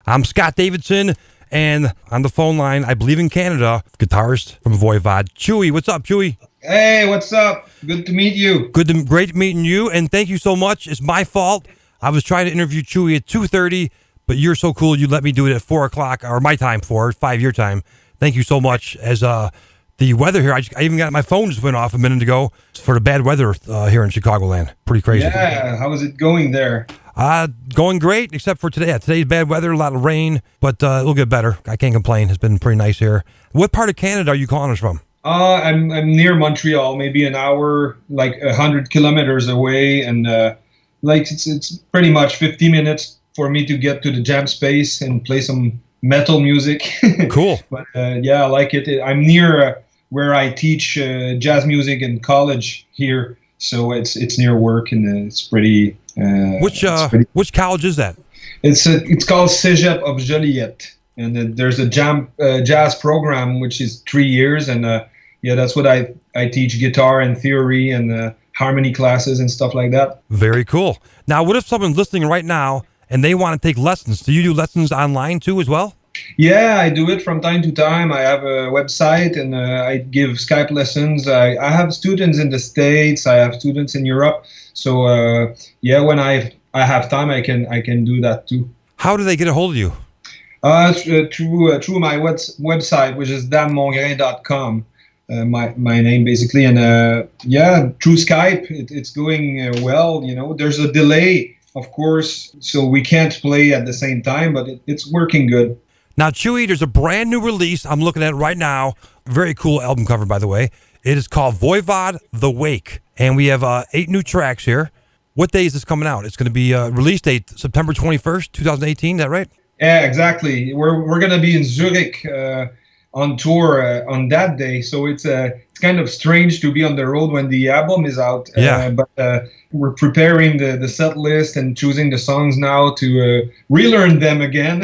I'm Scott Davidson, and on the phone line, I believe in Canada, guitarist from Voivod, Chewy. What's up, Chewy? Hey, what's up? Good to meet you. Great meeting you, and thank you so much. It's my fault. I was trying to interview Chewy at 2:30, but you're so cool you let me do it at 4 o'clock, or my time, 5 your time. Thank you so much. As the weather here, I even got my phone just went off a minute ago for the bad weather here in Chicagoland. Pretty crazy. Yeah, how is it going there? Going great, except for today. Yeah, today's bad weather, a lot of rain, but it'll get better. I can't complain. It's been pretty nice here. What part of Canada are you calling us from? I'm near Montreal, maybe an hour, like 100 kilometers away, and it's pretty much 50 minutes for me to get to the jam space and play some metal music. Cool. But yeah, I like it. I'm near where I teach jazz music in college here, so it's near work, and it's pretty. Which college is that? It's called Cégep of Joliette, and there's a jazz program which is 3 years, and yeah, that's what I teach, guitar and theory and harmony classes and stuff like that. Very cool. Now, what if someone's listening right now and they want to take lessons? Do you do lessons online too as well? Yeah, I do it from time to time. I have a website, and I give Skype lessons. I have students in the States. I have students in Europe. So yeah, when I have time, I can do that too. How do they get a hold of you? Through my website, which is danmongrain.com. My name basically, and yeah, through Skype, it's going well. You know, there's a delay, of course, so we can't play at the same time, but it's working good. Now, Chewy, there's a brand new release I'm looking at right now. Very cool album cover, by the way. It is called Voivod, The Wake, and we have 8 new tracks here. What day is this coming out? It's going to be release date September 21st, 2018. Is that right? Yeah, exactly. We're going to be in Zurich on tour on that day, so it's kind of strange to be on the road when the album is out. Yeah. But we're preparing the set list and choosing the songs now to relearn them again.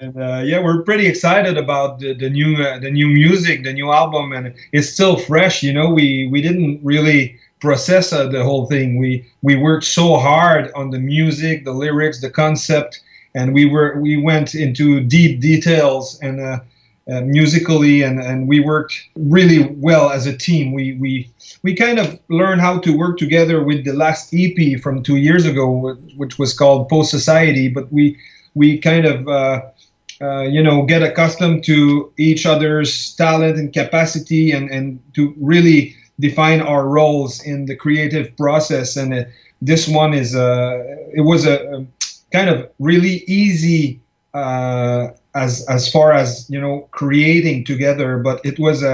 And yeah, we're pretty excited about the new music, the new album, and it's still fresh. You know, we didn't really process the whole thing. We worked so hard on the music, the lyrics, the concept, and we went into deep details and musically, and we worked really well as a team. We kind of learned how to work together with the last EP from 2 years ago, which was called Post Society, but we kind of get accustomed to each other's talent and capacity, and to really define our roles in the creative process. And this one is it was a kind of really easy as far as, you know, creating together, but it was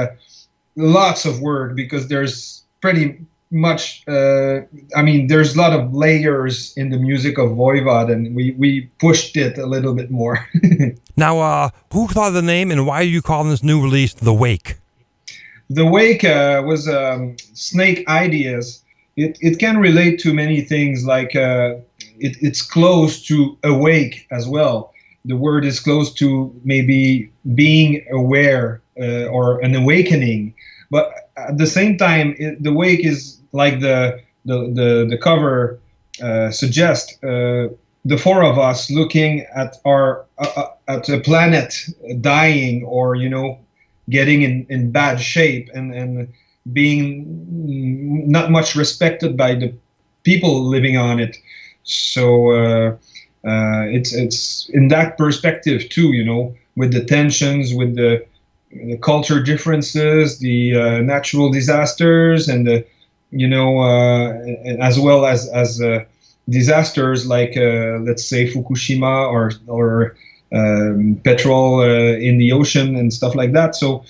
lots of work, because there's pretty much there's a lot of layers in the music of Voivod, and we pushed it a little bit more. Now, who thought of the name, and why are you calling this new release The Wake? The Wake was Snake Ideas. It can relate to many things, like it's close to awake as well. The word is close to maybe being aware or an awakening, but at the same time, the wake is like the cover suggests. The four of us looking at at a planet dying, or, you know, getting in bad shape, and being not much respected by the people living on it. So it's in that perspective too, you know, with the tensions, with the culture differences, the natural disasters, and the, you know, as well as disasters like let's say Fukushima or petrol in the ocean and stuff like that. So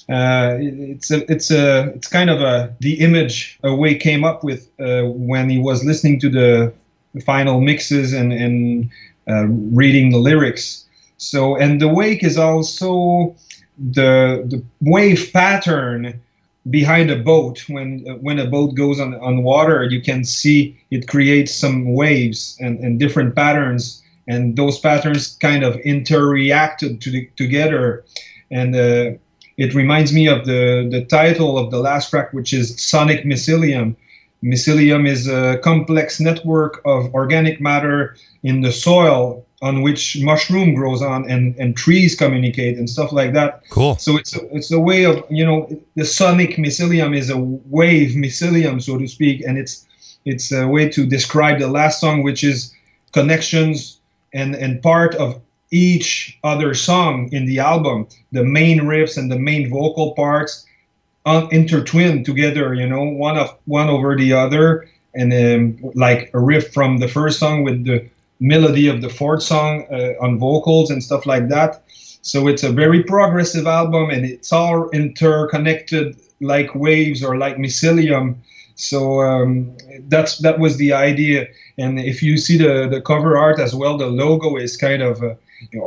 it's kind of the image Away came up with when he was listening to the final mixes and reading the lyrics. So, and the wake is also the wave pattern behind a boat. When a boat goes on water, you can see it creates some waves and different patterns, and those patterns kind of interreacted together. And it reminds me of the title of the last track, which is Sonic Mycelium. Mycelium is a complex network of organic matter in the soil, on which mushroom grows on, and trees communicate and stuff like that. Cool. So it's a way of, the sonic mycelium is a wave mycelium, so to speak, and it's a way to describe the last song, which is connections and part of each other song in the album. The main riffs and the main vocal parts intertwined together, one over the other, and like a riff from the first song with the melody of the fourth song on vocals and stuff like that. So it's a very progressive album, and it's all interconnected like waves or like mycelium. So that was the idea. And if you see the cover art as well, the logo is kind of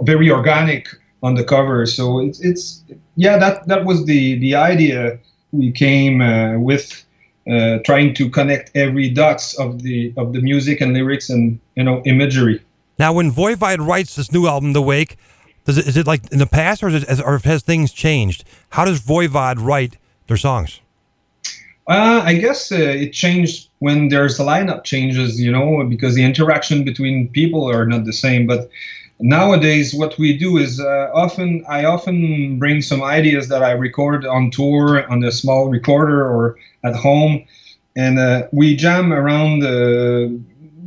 very organic on the cover. So it's that was the idea we came with. Trying to connect every dots of the music and lyrics and imagery. Now, when Voivod writes this new album, The Wake, is it like in the past, or has things changed? How does Voivod write their songs? I guess it changed when there's the lineup changes, because the interaction between people are not the same. But nowadays, what we do is I often bring some ideas that I record on tour on a small recorder or at home, and we jam around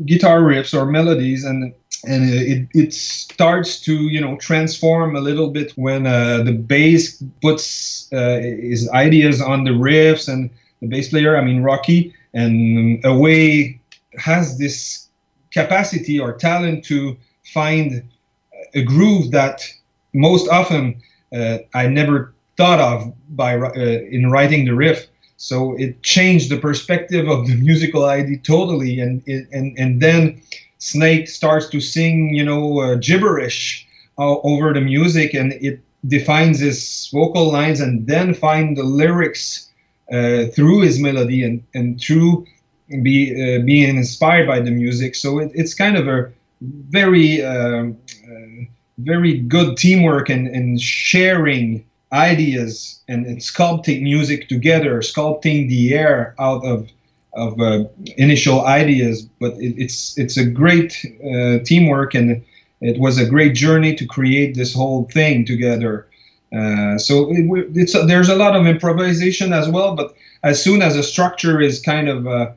guitar riffs or melodies, and it starts to transform a little bit when the bass puts his ideas on the riffs, and the bass player, Rocky, and Away has this capacity or talent to find a groove that most often I never thought of in writing the riff. So it changed the perspective of the musical idea totally, and then Snake starts to sing, gibberish over the music, and it defines his vocal lines, and then find the lyrics through his melody and through being inspired by the music. So it's kind of a very very good teamwork and sharing ideas and sculpting music together, sculpting the air out of initial ideas. But it's a great teamwork, and it was a great journey to create this whole thing together. So there's a lot of improvisation as well, but as soon as a structure is kind of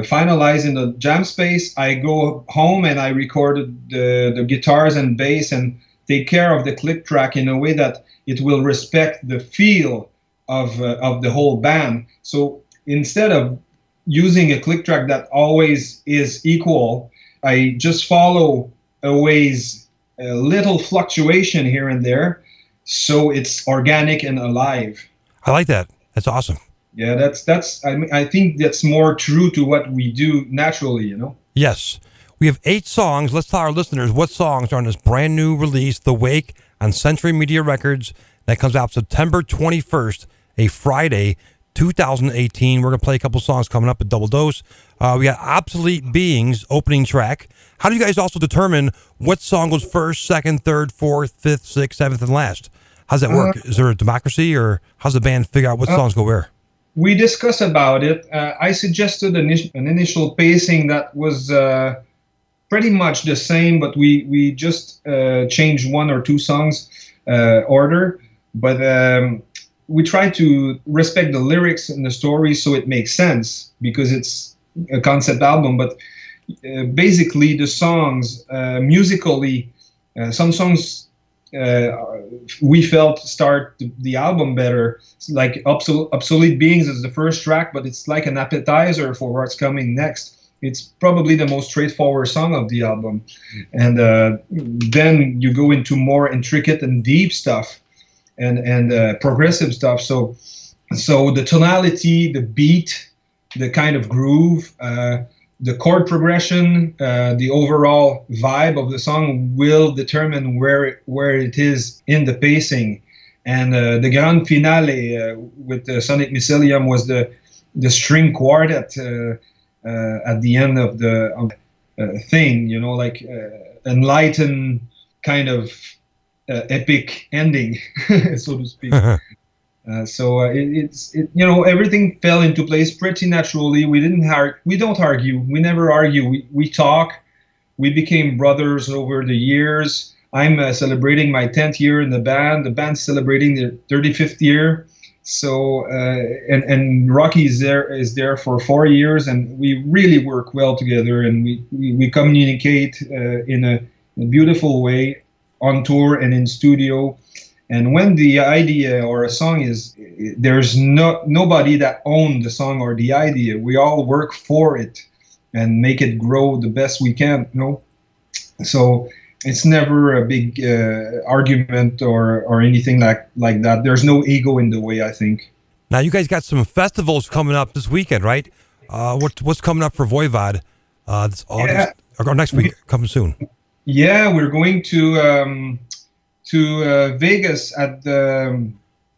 finalized in the jam space, I go home and I recorded the guitars and bass and take care of the click track in a way that it will respect the feel of the whole band. So instead of using a click track that always is equal, I just follow Away's little fluctuation here and there, so it's organic and alive. I like that. That's awesome. Yeah, that's. I think that's more true to what we do naturally. Yes, we have 8 songs. Let's tell our listeners what songs are on this brand new release, The Wake, on Century Media Records. That comes out September 21st, a Friday, 2018. We're gonna play a couple songs coming up at Double Dose. We got Obsolete Beings opening track. How do you guys also determine what song goes first, second, third, fourth, fifth, sixth, seventh, and last? How's that work? Is there a democracy, or how's the band figure out what songs go where? We discussed about it. I suggested an initial pacing that was pretty much the same, but we just changed 1 or 2 songs order. But we try to respect the lyrics and the story so it makes sense, because it's a concept album. But basically the songs, musically, some songs we felt start the album better. Like Obsolete Beings is the first track, but it's like an appetizer for what's coming next. It's probably the most straightforward song of the album. And then you go into more intricate and deep stuff and progressive stuff. So the tonality, the beat, the kind of groove, the chord progression, the overall vibe of the song will determine where it is in the pacing. And the grand finale with the Sonic Mycelium was the string quartet at the end of the thing, like enlightened kind of epic ending, so to speak. So everything fell into place pretty naturally. We don't argue. We never argue. We talk. we became brothers over the years. I'm celebrating my 10th year in the band. The band's celebrating their 35th year. So and Rocky is there for 4 years, and we really work well together, and we communicate in a beautiful way on tour and in studio. And when the idea or a song is, there's nobody that owns the song or the idea. We all work for it and make it grow the best we can, you know. So it's never a big argument or anything like that. There's no ego in the way, I think. Now you guys got some festivals coming up this weekend, right? What's coming up for Voivod this August or next week? Coming soon. Yeah, we're going to Vegas at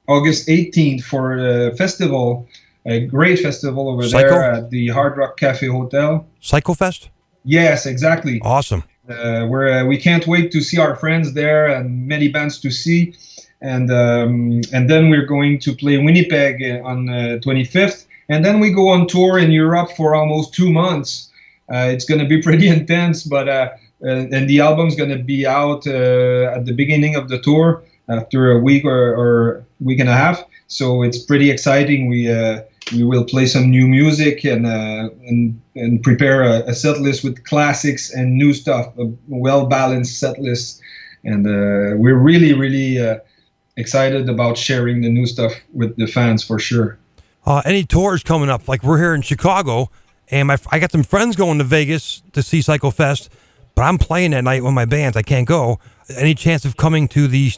August 18th for a festival, a great festival over there at the Hard Rock Cafe Hotel. PsychoFest? Yes, exactly. Awesome. We can't wait to see our friends there and many bands to see. And then we're going to play Winnipeg on 25th. And then we go on tour in Europe for almost 2 months. It's going to be pretty intense, but and the album's going to be out at the beginning of the tour after a week or week and a half. So it's pretty exciting. We will play some new music and prepare a set list with classics and new stuff, a well-balanced set list. And we're really excited about sharing the new stuff with the fans for sure. Any tours coming up? Like we're here in Chicago, and I got some friends going to Vegas to see PsychoFest, but I'm playing that night with my bands. I can't go. Any chance of coming to the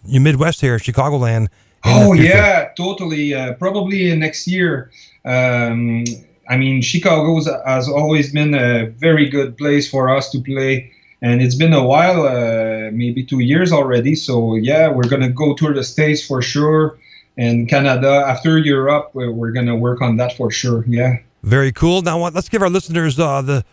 Midwest here, Chicagoland? Oh yeah, totally. Probably next year. I mean, Chicago has always been a very good place for us to play, and it's been a while, maybe 2 years already. So yeah, we're gonna go tour the States for sure, and Canada. After Europe, we're gonna work on that for sure. Yeah. Very cool. Now, let's give our listeners all the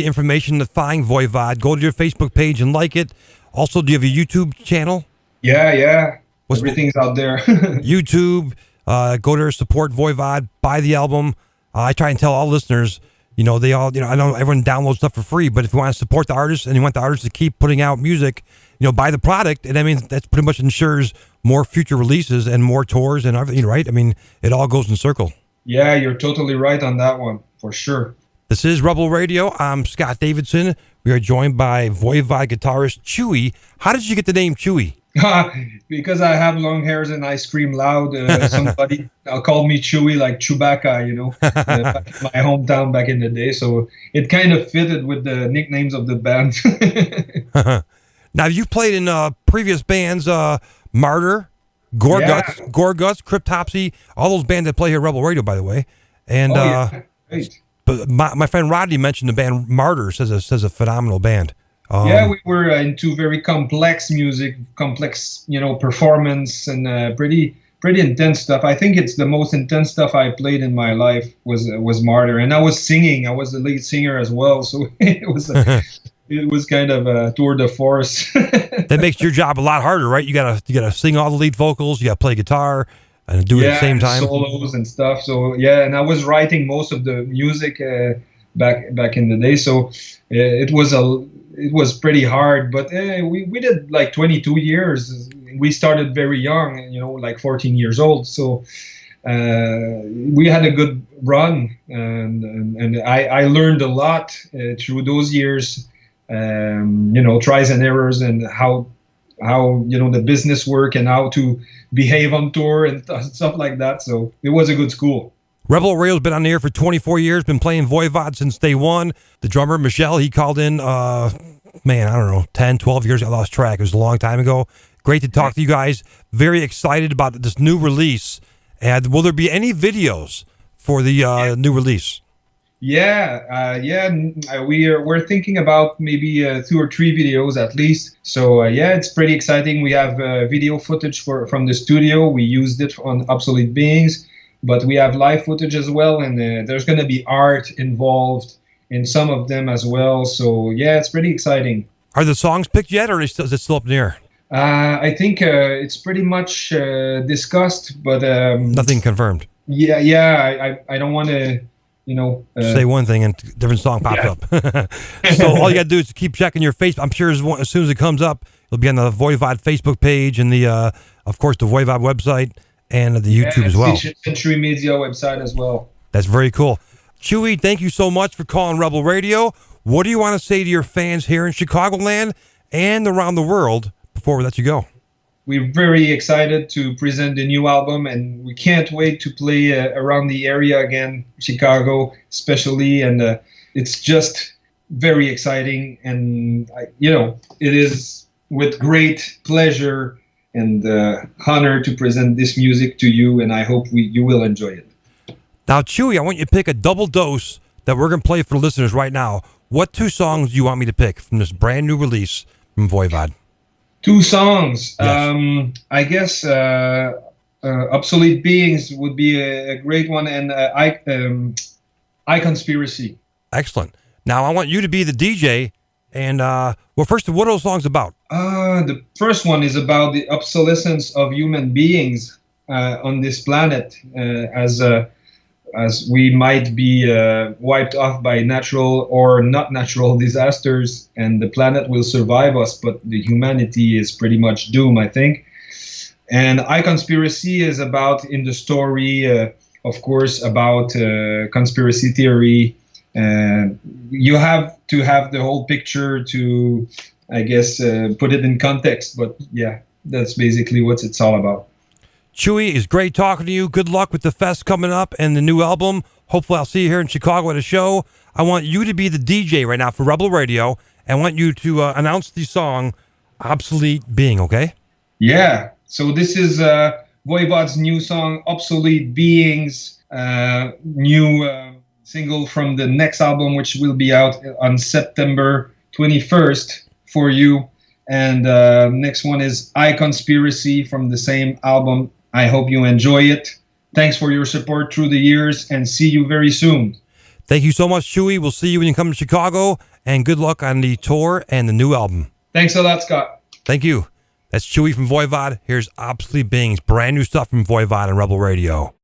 information to find Voivod. Go to your Facebook page and like it. Also, do you have a YouTube channel? Yeah. Everything's out there. YouTube. Go there, support Voivod, buy the album. I try and tell all listeners, they all, I know everyone downloads stuff for free, but if you want to support the artists and you want the artists to keep putting out music, buy the product. And I mean, that pretty much ensures more future releases and more tours and everything, right? I mean, it all goes in circle. Yeah, you're totally right on that one, for sure. This is Rebel Radio. I'm Scott Davidson. We are joined by Voivod guitarist Chewy. How did you get the name Chewy? Because I have long hairs and I scream loud. Somebody called me Chewy, like Chewbacca, back in my hometown back in the day. So it kind of fitted with the nicknames of the band. Now, you've played in previous bands, Martyr, Gorguts, Cryptopsy, all those bands that play here at Rebel Radio, by the way. And great. But my friend Rodney mentioned the band Martyr, says a phenomenal band. Yeah, we were into very complex music, complex, performance, and pretty intense stuff. I think it's the most intense stuff I played in my life was Martyr, and I was singing. I was the lead singer as well, so it was kind of a tour de force. That makes your job a lot harder, right? You gotta sing all the lead vocals, you gotta play guitar, and do it at the same time. Solos and stuff. So yeah, and I was writing most of the music back in the day, so it was pretty hard, but we did like 22 years. We started very young, like 14 years old. So we had a good run, and I learned a lot through those years. Tries and errors, and how the business work and how to behave on tour and stuff like that. So it was a good school. Rebel Radio's been on the air for 24 years, been playing Voivod since day one. The drummer, Michelle, he called in, I don't know, 10, 12 years. I lost track. It was a long time ago. Great to talk to you guys. Very excited about this new release. And will there be any videos for the new release? We're thinking about maybe 2 or 3 videos at least. So it's pretty exciting. We have video footage from the studio. We used it on Obsolete Beings. But we have live footage as well, and there's going to be art involved in some of them as well. So, yeah, it's pretty exciting. Are the songs picked yet, or is it still up in the air? I think it's pretty much discussed, but... nothing confirmed. Yeah, I don't want to say one thing and different song pops up. So all you got to do is keep checking your Facebook. I'm sure as soon as it comes up, it'll be on the Voivod Facebook page and of course, the Voivod website and the YouTube as well. Century Media website as well. That's very cool. Chewy, thank you so much for calling Rebel Radio. What do you want to say to your fans here in Chicagoland and around the world before we let you go? We're very excited to present the new album, and we can't wait to play around the area again, Chicago especially, and it's just very exciting, and it is with great pleasure and honor to present this music to you, and I hope you will enjoy it. Now, Chewy, I want you to pick a double dose that we're going to play for the listeners right now. What 2 songs do you want me to pick from this brand new release from Voivod? 2 songs. Yes. I guess Obsolete Beings would be a great one, and I Conspiracy. Excellent. Now, I want you to be the DJ. And, first, what are those songs about? The first one is about the obsolescence of human beings on this planet, as we might be wiped off by natural or not natural disasters, and the planet will survive us, but the humanity is pretty much doomed, I think. And I Conspiracy is about, in the story, of course, about conspiracy theory. You have to have the whole picture to, I guess, put it in context. But yeah, that's basically what it's all about. Chewy, it's great talking to you. Good luck with the fest coming up and the new album. Hopefully I'll see you here in Chicago at a show. I want you to be the DJ right now for Rebel Radio. I want you to announce the song Obsolete Being, okay? Yeah. So this is Voivod's new song, Obsolete Beings, new single from the next album, which will be out on September 21st for you. And next one is I Conspiracy from the same album. I hope you enjoy it. Thanks for your support through the years, and see you very soon. Thank you so much, Chewy. We'll see you when you come to Chicago, and good luck on the tour and the new album. Thanks a lot, Scott. Thank you. That's Chewy from Voivod. Here's Obsolete Beings, brand new stuff from Voivod and Rebel Radio.